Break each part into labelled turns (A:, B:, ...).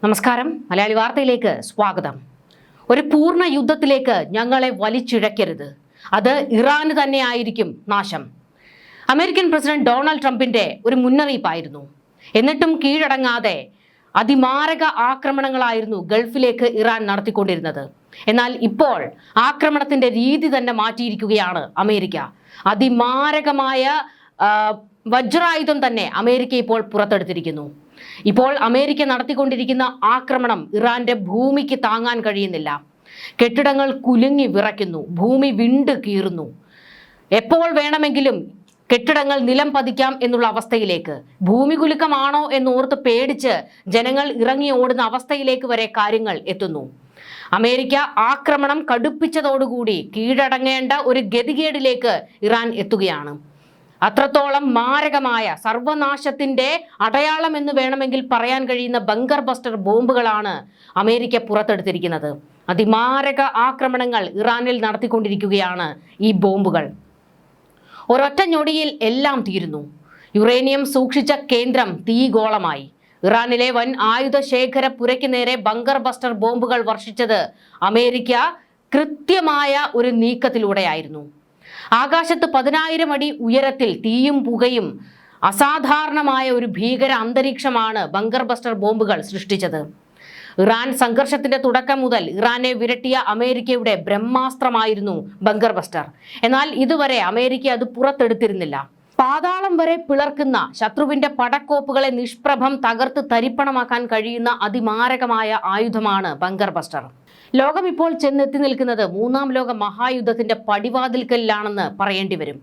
A: നമസ്കാരം. മലയാളി വാർത്തയിലേക്ക് സ്വാഗതം. ഒരു പൂർണ്ണ യുദ്ധത്തിലേക്ക് ഞങ്ങളെ വലിച്ചിഴക്കരുത്, അത് ഇറാന് തന്നെയായിരിക്കും നാശം. അമേരിക്കൻ പ്രസിഡന്റ് ഡൊണാൾഡ് ട്രംപിന്റെ ഒരു മുന്നറിയിപ്പായിരുന്നു. എന്നിട്ടും കീഴടങ്ങാതെ അതിമാരക ആക്രമണങ്ങളായിരുന്നു ഗൾഫിലേക്ക് ഇറാൻ നടത്തിക്കൊണ്ടിരുന്നത്. എന്നാൽ ഇപ്പോൾ ആക്രമണത്തിന്റെ രീതി തന്നെ മാറ്റിയിരിക്കുകയാണ് അമേരിക്ക. അതിമാരകമായ വജ്രായുധം തന്നെ അമേരിക്ക ഇപ്പോൾ പുറത്തെടുത്തിരിക്കുന്നു. ഇപ്പോൾ അമേരിക്ക നടത്തിക്കൊണ്ടിരിക്കുന്ന ആക്രമണം ഇറാന്റെ ഭൂമിക്ക് താങ്ങാൻ കഴിയുന്നില്ല. കെട്ടിടങ്ങൾ കുലുങ്ങി വിറയ്ക്കുന്നു, ഭൂമി വിണ്ട് കീറുന്നു. എപ്പോൾ വേണമെങ്കിലും കെട്ടിടങ്ങൾ നിലം പതിക്കാം എന്നുള്ള അവസ്ഥയിലേക്ക്, ഭൂമി കുലുക്കമാണോ എന്നോർത്ത് പേടിച്ച് ജനങ്ങൾ ഇറങ്ങി ഓടുന്ന അവസ്ഥയിലേക്ക് വരെ കാര്യങ്ങൾ എത്തുന്നു. അമേരിക്ക ആക്രമണം കടുപ്പിച്ചതോടുകൂടി കീഴടങ്ങേണ്ട ഒരു ഗതികേടിലേക്ക് ഇറാൻ എത്തുകയാണ്. അത്രത്തോളം മാരകമായ സർവനാശത്തിന്റെ അടയാളം എന്ന് വേണമെങ്കിൽ പറയാൻ കഴിയുന്ന ബങ്കർ ബസ്റ്റർ ബോംബുകളാണ് അമേരിക്ക പുറത്തെടുത്തിരിക്കുന്നത്. അതിമാരക ആക്രമണങ്ങൾ ഇറാനിൽ നടത്തിക്കൊണ്ടിരിക്കുകയാണ് ഈ ബോംബുകൾ. ഒരൊറ്റ ഞൊടിയിൽ എല്ലാം തീരുന്നു. യുറേനിയം സൂക്ഷിച്ച കേന്ദ്രം തീഗോളമായി. ഇറാനിലെ വൻ ആയുധ ശേഖര പുരയ്ക്ക് നേരെ ബങ്കർ ബസ്റ്റർ ബോംബുകൾ വർഷിച്ചത് അമേരിക്ക കൃത്യമായ ഒരു നീക്കത്തിലൂടെയായിരുന്നു. ആകാശത്ത് 10,000 അടി ഉയരത്തിൽ തീയും പുകയും അസാധാരണമായ ഒരു ഭീകര അന്തരീക്ഷമാണ് ബങ്കർ ബസ്റ്റർ ബോംബുകൾ സൃഷ്ടിച്ചത്. ഇറാൻ സംഘർഷത്തിന്റെ തുടക്കം മുതൽ ഇറാനെ വിരട്ടിയ അമേരിക്കയുടെ ബ്രഹ്മാസ്ത്രമായിരുന്നു ബങ്കർ ബസ്റ്റർ. എന്നാൽ ഇതുവരെ അമേരിക്ക അത് പുറത്തെടുത്തിരുന്നില്ല. പാതാളം വരെ പിളർക്കുന്ന ശത്രുവിന്റെ പടക്കോപ്പുകളെ നിഷ്പ്രഭം തകർത്ത് തരിപ്പണമാക്കാൻ കഴിയുന്ന അതിമാരകമായ ആയുധമാണ് ബങ്കർ ബസ്റ്റർ. ലോകം ഇപ്പോൾ ചെന്നെത്തി നിൽക്കുന്നത് 3ാം ലോക മഹായുദ്ധത്തിന്റെ പടിവാതിൽക്കലിലാണെന്ന് പറയേണ്ടി വരും.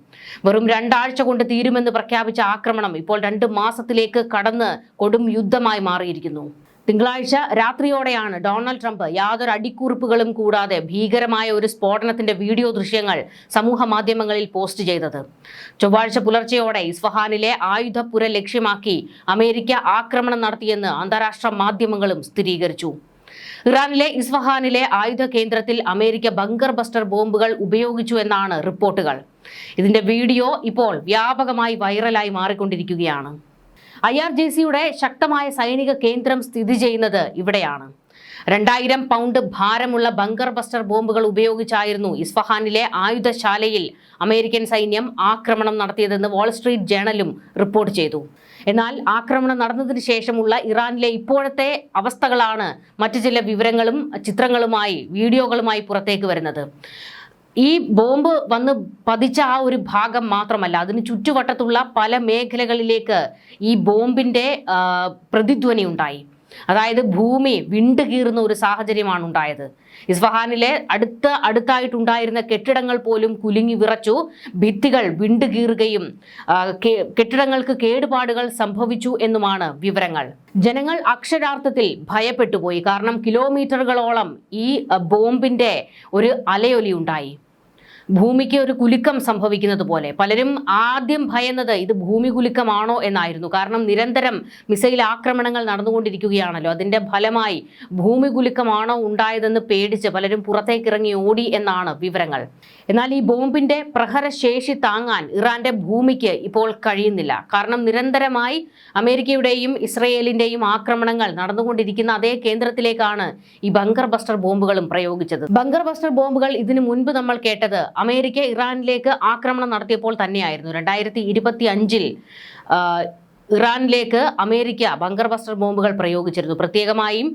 A: വെറും 2 ആഴ്ച കൊണ്ട് തീരുമെന്ന് പ്രഖ്യാപിച്ച ആക്രമണം ഇപ്പോൾ 2 മാസത്തിലേക്ക് കടന്ന് കൊടും യുദ്ധമായി മാറിയിരിക്കുന്നു. തിങ്കളാഴ്ച രാത്രിയോടെയാണ് ഡൊണാൾഡ് ട്രംപ് യാതൊരു അടിക്കുറിപ്പുകളും കൂടാതെ ഭീകരമായ ഒരു സ്ഫോടനത്തിന്റെ വീഡിയോ ദൃശ്യങ്ങൾ സമൂഹ മാധ്യമങ്ങളിൽ പോസ്റ്റ് ചെയ്തത്. ചൊവ്വാഴ്ച പുലർച്ചെയോടെ ഇസ്ഫഹാനിലെ ആയുധപ്പുര ലക്ഷ്യമാക്കി അമേരിക്ക ആക്രമണം നടത്തിയെന്ന് അന്താരാഷ്ട്ര മാധ്യമങ്ങളും സ്ഥിരീകരിച്ചു. ഇറാനിലെ ഇസ്ഫഹാനിലെ ആയുധ കേന്ദ്രത്തിൽ അമേരിക്ക ബങ്കർ ബസ്റ്റർ ബോംബുകൾ ഉപയോഗിച്ചു എന്നാണ് റിപ്പോർട്ടുകൾ. ഇതിന്റെ വീഡിയോ ഇപ്പോൾ വ്യാപകമായി വൈറലായി മാറിക്കൊണ്ടിരിക്കുകയാണ്. IRGCയുടെ ശക്തമായ സൈനിക കേന്ദ്രം സ്ഥിതി ചെയ്യുന്നത് ഇവിടെയാണ്. 2000 പൗണ്ട് ഭാരമുള്ള ബങ്കർ ബസ്റ്റർ ബോംബുകൾ ഉപയോഗിച്ചായിരുന്നു ഇസ്ഫഹാനിലെ ആയുധശാലയിൽ അമേരിക്കൻ സൈന്യം ആക്രമണം നടത്തിയതെന്ന് വാൾസ്ട്രീറ്റ് ജേണലും റിപ്പോർട്ട് ചെയ്തു. എന്നാൽ ആക്രമണം നടന്നതിന് ശേഷമുള്ള ഇറാനിലെ ഇപ്പോഴത്തെ അവസ്ഥകളാണ് മറ്റു ചില വിവരങ്ങളും ചിത്രങ്ങളുമായി വീഡിയോകളുമായി പുറത്തേക്ക് വരുന്നത്. ഈ ബോംബ് വന്ന് പതിച്ച ആ ഒരു ഭാഗം മാത്രമല്ല, അതിന് ചുറ്റുവട്ടത്തുള്ള പല മേഖലകളിലേക്ക് ഈ ബോംബിന്റെ പ്രതിധ്വനി ഉണ്ടായി. അതായത് ഭൂമി വിണ്ടുകീറുന്ന ഒരു സാഹചര്യമാണ് ഉണ്ടായത്. ഇസ്ഫഹാനിലെ അടുത്തായിട്ടുണ്ടായിരുന്ന കെട്ടിടങ്ങൾ പോലും കുലുങ്ങി വിറച്ചു, ഭിത്തികൾ വിണ്ടുകീറുകയും കെട്ടിടങ്ങൾക്ക് കേടുപാടുകൾ സംഭവിച്ചു എന്നുമാണ് വിവരങ്ങൾ. ജനങ്ങൾ അക്ഷരാർത്ഥത്തിൽ ഭയപ്പെട്ടുപോയി. കാരണം കിലോമീറ്ററുകളോളം ഈ ബോംബിന്റെ ഒരു അലയൊലി ഉണ്ടായി. ഭൂമിക്ക് ഒരു കുലുക്കം സംഭവിക്കുന്നത് പോലെ. പലരും ആദ്യം ഭയന്നത് ഇത് ഭൂമി കുലുക്കമാണോ എന്നായിരുന്നു. കാരണം നിരന്തരം മിസൈൽ ആക്രമണങ്ങൾ നടന്നുകൊണ്ടിരിക്കുകയാണല്ലോ. അതിന്റെ ഫലമായി ഭൂമി കുലുക്കമാണോ ഉണ്ടായതെന്ന് പേടിച്ച് പലരും പുറത്തേക്കിറങ്ങി ഓടി എന്നാണ് വിവരങ്ങൾ. എന്നാൽ ഈ ബോംബിന്റെ പ്രഹരശേഷി താങ്ങാൻ ഇറാന്റെ ഭൂമിക്ക് ഇപ്പോൾ കഴിയുന്നില്ല. കാരണം നിരന്തരമായി അമേരിക്കയുടെയും ഇസ്രയേലിന്റെയും ആക്രമണങ്ങൾ നടന്നുകൊണ്ടിരിക്കുന്ന അതേ കേന്ദ്രത്തിലേക്കാണ് ഈ ബങ്കർ ബസ്റ്റർ ബോംബുകളും പ്രയോഗിച്ചത്. ബങ്കർ ബസ്റ്റർ ബോംബുകൾ ഇതിനു മുൻപ് നമ്മൾ കേട്ടത് അമേരിക്ക ഇറാനിലേക്ക് ആക്രമണം നടത്തിയപ്പോൾ തന്നെയായിരുന്നു. 2025 ഇറാനിലേക്ക് അമേരിക്ക ബങ്കർ ബസ്റ്റർ ബോംബുകൾ പ്രയോഗിച്ചിരുന്നു. പ്രത്യേകമായും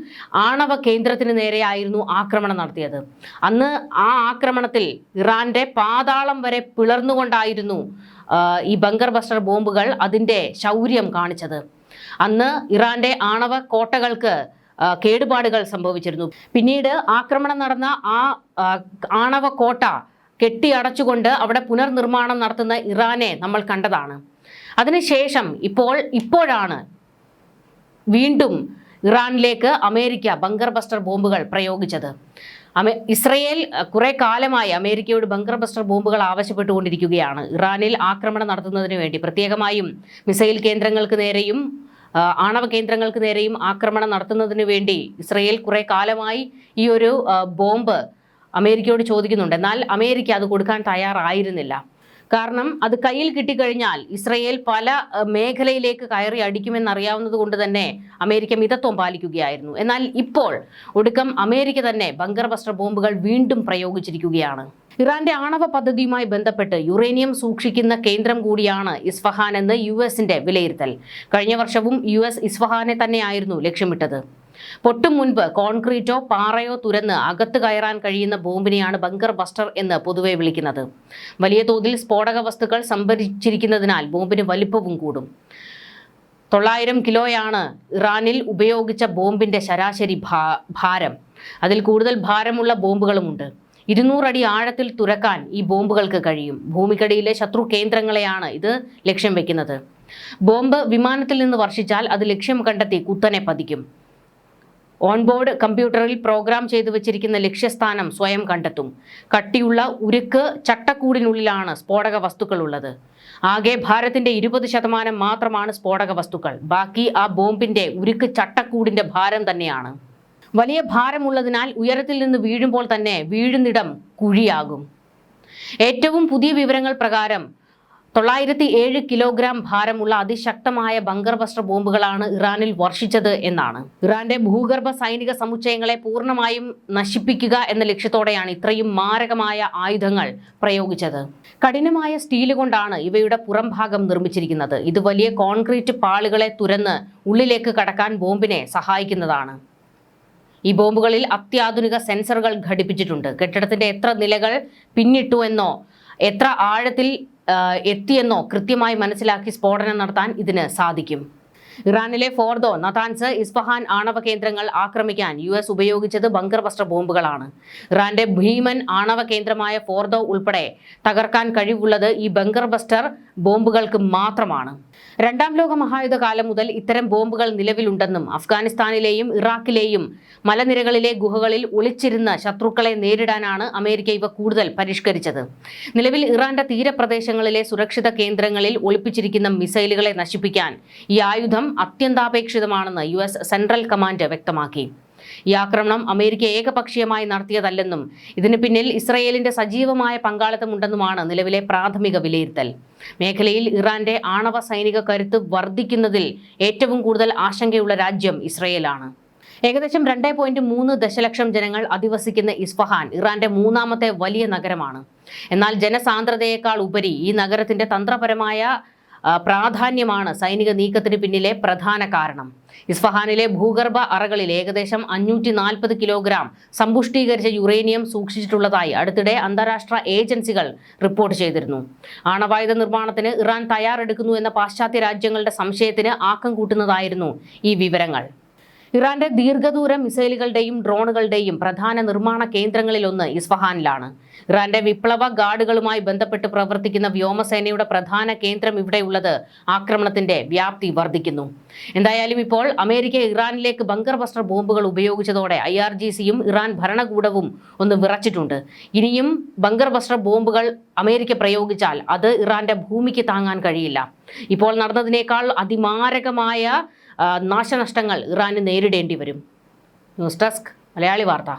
A: ആണവ കേന്ദ്രത്തിന് നേരെയായിരുന്നു ആക്രമണം നടത്തിയത്. അന്ന് ആ ആക്രമണത്തിൽ ഇറാന്റെ പാതാളം വരെ പിളർന്നുകൊണ്ടായിരുന്നു ഈ ബങ്കർ ബസ്റ്റർ ബോംബുകൾ അതിന്റെ ശൗര്യം കാണിച്ചത്. അന്ന് ഇറാന്റെ ആണവ കോട്ടകൾക്ക് കേടുപാടുകൾ സംഭവിച്ചിരുന്നു. പിന്നീട് ആക്രമണം നടന്ന ആ ആണവ കോട്ട കെട്ടിയടച്ചുകൊണ്ട് അവിടെ പുനർനിർമ്മാണം നടത്തുന്ന ഇറാനെ നമ്മൾ കണ്ടതാണ്. അതിനുശേഷം ഇപ്പോഴാണ് വീണ്ടും ഇറാനിലേക്ക് അമേരിക്ക ബങ്കർ ബസ്റ്റർ ബോംബുകൾ പ്രയോഗിച്ചത്. ഇസ്രയേൽ കുറെ കാലമായി അമേരിക്കയോട് ബങ്കർ ബസ്റ്റർ ബോംബുകൾ ആവശ്യപ്പെട്ടുകൊണ്ടിരിക്കുകയാണ്. ഇറാനിൽ ആക്രമണം നടത്തുന്നതിന് വേണ്ടി പ്രത്യേകമായും മിസൈൽ കേന്ദ്രങ്ങൾക്ക് നേരെയും ആണവ കേന്ദ്രങ്ങൾക്ക് നേരെയും ആക്രമണം നടത്തുന്നതിന് വേണ്ടി ഇസ്രയേൽ കുറെ കാലമായി ഈ ഒരു ബോംബ് അമേരിക്കയോട് ചോദിക്കുന്നുണ്ട്. എന്നാൽ അമേരിക്ക അത് കൊടുക്കാൻ തയ്യാറായിരുന്നില്ല. കാരണം അത് കയ്യിൽ കിട്ടിക്കഴിഞ്ഞാൽ ഇസ്രയേൽ പല മേഖലയിലേക്ക് കയറി അടിക്കുമെന്നറിയാവുന്നത് കൊണ്ട് തന്നെ അമേരിക്ക മിതത്വം പാലിക്കുകയായിരുന്നു. എന്നാൽ ഇപ്പോൾ ഒടുക്കം അമേരിക്ക തന്നെ ബങ്കർ ബസ്റ്റർ ബോംബുകൾ വീണ്ടും പ്രയോഗിച്ചിരിക്കുകയാണ്. ഇറാന്റെ ആണവ പദ്ധതിയുമായി ബന്ധപ്പെട്ട് യുറേനിയം സൂക്ഷിക്കുന്ന കേന്ദ്രം കൂടിയാണ് ഇസ്ഫഹാൻ എന്ന് US-ന്റെ വിലയിരുത്തൽ. കഴിഞ്ഞ വർഷവും US ഇസ്ഫഹാനെ തന്നെയായിരുന്നു ലക്ഷ്യമിട്ടത്. പൊട്ടും മുൻപ് കോൺക്രീറ്റോ പാറയോ തുരന്ന് അകത്ത് കയറാൻ കഴിയുന്ന ബോംബിനെയാണ് ബങ്കർ ബസ്റ്റർ എന്ന് പൊതുവെ വിളിക്കുന്നത്. വലിയ തോതിൽ സ്ഫോടക വസ്തുക്കൾ സംഭരിച്ചിരിക്കുന്നതിനാൽ ബോംബിന് വലിപ്പവും കൂടും. 900 കിലോയാണ് ഇറാനിൽ ഉപയോഗിച്ച ബോംബിന്റെ ശരാശരി ഭാരം. അതിൽ കൂടുതൽ ഭാരമുള്ള ബോംബുകളുമുണ്ട്. 200 അടി ആഴത്തിൽ തുരക്കാൻ ഈ ബോംബുകൾക്ക് കഴിയും. ഭൂമിക്കടിയിലെ ശത്രു കേന്ദ്രങ്ങളെയാണ് ഇത് ലക്ഷ്യം വെക്കുന്നത്. ബോംബ് വിമാനത്തിൽ നിന്ന് വർഷിച്ചാൽ അത് ലക്ഷ്യം കണ്ടെത്തി കുത്തനെ പതിക്കും. ഓൺബോർഡ് കമ്പ്യൂട്ടറിൽ പ്രോഗ്രാം ചെയ്തു വെച്ചിരിക്കുന്ന ലക്ഷ്യസ്ഥാനം സ്വയം കണ്ടെത്തും. കട്ടിയുള്ള ഉരുക്ക് ചട്ടക്കൂടിനുള്ളിലാണ് സ്ഫോടക വസ്തുക്കൾ ഉള്ളത്. ആകെ ഭാരത്തിന്റെ 20% മാത്രമാണ് സ്ഫോടക വസ്തുക്കൾ. ബാക്കി ആ ബോംബിന്റെ ഉരുക്ക് ചട്ടക്കൂടിന്റെ ഭാരം തന്നെയാണ്. വലിയ ഭാരമുള്ളതിനാൽ ഉയരത്തിൽ നിന്ന് വീഴുമ്പോൾ തന്നെ വീഴുന്നിടം കുഴിയാകും. ഏറ്റവും പുതിയ വിവരങ്ങൾ പ്രകാരം 907 കിലോഗ്രാം ഭാരമുള്ള അതിശക്തമായ ബങ്കർ ബസ്റ്റർ ബോംബുകളാണ് ഇറാനിൽ വർഷിച്ചത് എന്നാണ്. ഇറാന്റെ ഭൂഗർഭ സൈനിക സമുച്ചയങ്ങളെ പൂർണ്ണമായും നശിപ്പിക്കുക എന്ന ലക്ഷ്യത്തോടെയാണ് ഇത്രയും മാരകമായ ആയുധങ്ങൾ പ്രയോഗിച്ചത്. കഠിനമായ സ്റ്റീൽ കൊണ്ടാണ് ഇവയുടെ പുറം ഭാഗം നിർമ്മിച്ചിരിക്കുന്നത്. ഇത് വലിയ കോൺക്രീറ്റ് പാളികളെ തുരന്ന് ഉള്ളിലേക്ക് കടക്കാൻ ബോംബിനെ സഹായിക്കുന്നതാണ്. ഈ ബോംബുകളിൽ അത്യാധുനിക സെൻസറുകൾ ഘടിപ്പിച്ചിട്ടുണ്ട്. കെട്ടിടത്തിന്റെ എത്ര നിലകൾ പിന്നിട്ടു എന്നോ എത്ര ആഴത്തിൽ എത്തിയെന്നോ കൃത്യമായി മനസ്സിലാക്കി സ്ഫോടനം നടത്താൻ ഇതിന് സാധിക്കും. ഇറാനിലെ ഫോർദോ, നതാൻസ്, ഇസ്ഫഹാൻ ആണവ കേന്ദ്രങ്ങൾ ആക്രമിക്കാൻ US ഉപയോഗിച്ചത് ബങ്കർ ബസ്റ്റർ ബോംബുകളാണ്. ഇറാന്റെ ഭീമൻ ആണവ കേന്ദ്രമായ ഫോർദോ ഉൾപ്പെടെ തകർക്കാൻ കഴിവുള്ളത് ഈ ബങ്കർ ബസ്റ്റർ ബോംബുകൾക്ക് മാത്രമാണ്. രണ്ടാം ലോക മഹായുദ്ധ കാലം മുതൽ ഇത്തരം ബോംബുകൾ നിലവിലുണ്ടെന്നും അഫ്ഗാനിസ്ഥാനിലെയും ഇറാഖിലെയും മലനിരകളിലെ ഗുഹകളിൽ ഒളിച്ചിരുന്ന ശത്രുക്കളെ നേരിടാനാണ് അമേരിക്ക ഇവ കൂടുതൽ പരിഷ്കരിച്ചത്. നിലവിൽ ഇറാന്റെ തീരപ്രദേശങ്ങളിലെ സുരക്ഷിത കേന്ദ്രങ്ങളിൽ ഒളിപ്പിച്ചിരിക്കുന്ന മിസൈലുകളെ നശിപ്പിക്കാൻ ഈ ആയുധം അത്യന്താപേക്ഷിതമാണെന്ന് US സെൻട്രൽ കമാൻഡ് വ്യക്തമാക്കി. ഈ ആക്രമണം അമേരിക്ക ഏകപക്ഷീയമായി നടത്തിയതല്ലെന്നും ഇതിന് പിന്നിൽ ഇസ്രയേലിന്റെ സജീവമായ പങ്കാളിത്തമുണ്ടെന്നുമാണ് നിലവിലെ പ്രാഥമിക വിലയിരുത്തൽ. മേഖലയിൽ ഇറാന്റെ ആണവ സൈനിക കരുത്ത് വർദ്ധിക്കുന്നതിൽ ഏറ്റവും കൂടുതൽ ആശങ്കയുള്ള രാജ്യം ഇസ്രയേലാണ്. ഏകദേശം 2.3 ദശലക്ഷം ജനങ്ങൾ അധിവസിക്കുന്ന ഇസ്ഫഹാൻ ഇറാന്റെ 3ാമത്തെ വലിയ നഗരമാണ്. എന്നാൽ ജനസാന്ദ്രതയേക്കാൾ ഉപരി ഈ നഗരത്തിന്റെ തന്ത്രപരമായ പ്രാധാന്യമാണ് സൈനിക നീക്കത്തിന് പിന്നിലെ പ്രധാന കാരണം. ഇസ്ഫഹാനിലെ ഭൂഗർഭ അറകളിൽ ഏകദേശം 540 കിലോഗ്രാം സമ്പുഷ്ടീകരിച്ച യുറേനിയം സൂക്ഷിച്ചിട്ടുള്ളതായി അടുത്തിടെ അന്താരാഷ്ട്ര ഏജൻസികൾ റിപ്പോർട്ട് ചെയ്തിരുന്നു. ആണവായുധ നിർമ്മാണത്തിന് ഇറാൻ തയ്യാറെടുക്കുന്നു എന്ന പാശ്ചാത്യ രാജ്യങ്ങളുടെ സംശയത്തിന് ആക്കം കൂട്ടുന്നതായിരുന്നു ഈ വിവരങ്ങൾ. ഇറാന്റെ ദീർഘദൂര മിസൈലുകളുടെയും ഡ്രോണുകളുടെയും പ്രധാന നിർമ്മാണ കേന്ദ്രങ്ങളിലൊന്ന് ഇസ്ഫഹാനിലാണ്. ഇറാന്റെ വിപ്ലവ ഗാർഡുകളുമായി ബന്ധപ്പെട്ട് പ്രവർത്തിക്കുന്ന വ്യോമസേനയുടെ പ്രധാന കേന്ദ്രം ഇവിടെയുള്ളത് ആക്രമണത്തിന്റെ വ്യാപ്തി വർദ്ധിക്കുന്നു. എന്തായാലും ഇപ്പോൾ അമേരിക്ക ഇറാനിലേക്ക് ബങ്കർ ബസ്റ്റർ ബോംബുകൾ ഉപയോഗിച്ചതോടെ IRGCയും ഇറാൻ ഭരണകൂടവും ഒന്ന് വിറച്ചിട്ടുണ്ട്. ഇനിയും ബങ്കർ ബസ്റ്റർ ബോംബുകൾ അമേരിക്ക പ്രയോഗിച്ചാൽ അത് ഇറാന്റെ ഭൂമിക്ക് താങ്ങാൻ കഴിയില്ല. ഇപ്പോൾ നടന്നതിനേക്കാൾ അതിമാരകമായ നാശനഷ്ടങ്ങൾ ഇറാന് നേരിടേണ്ടി വരും. ന്യൂസ് ഡെസ്ക് മലയാളി വാർത്ത.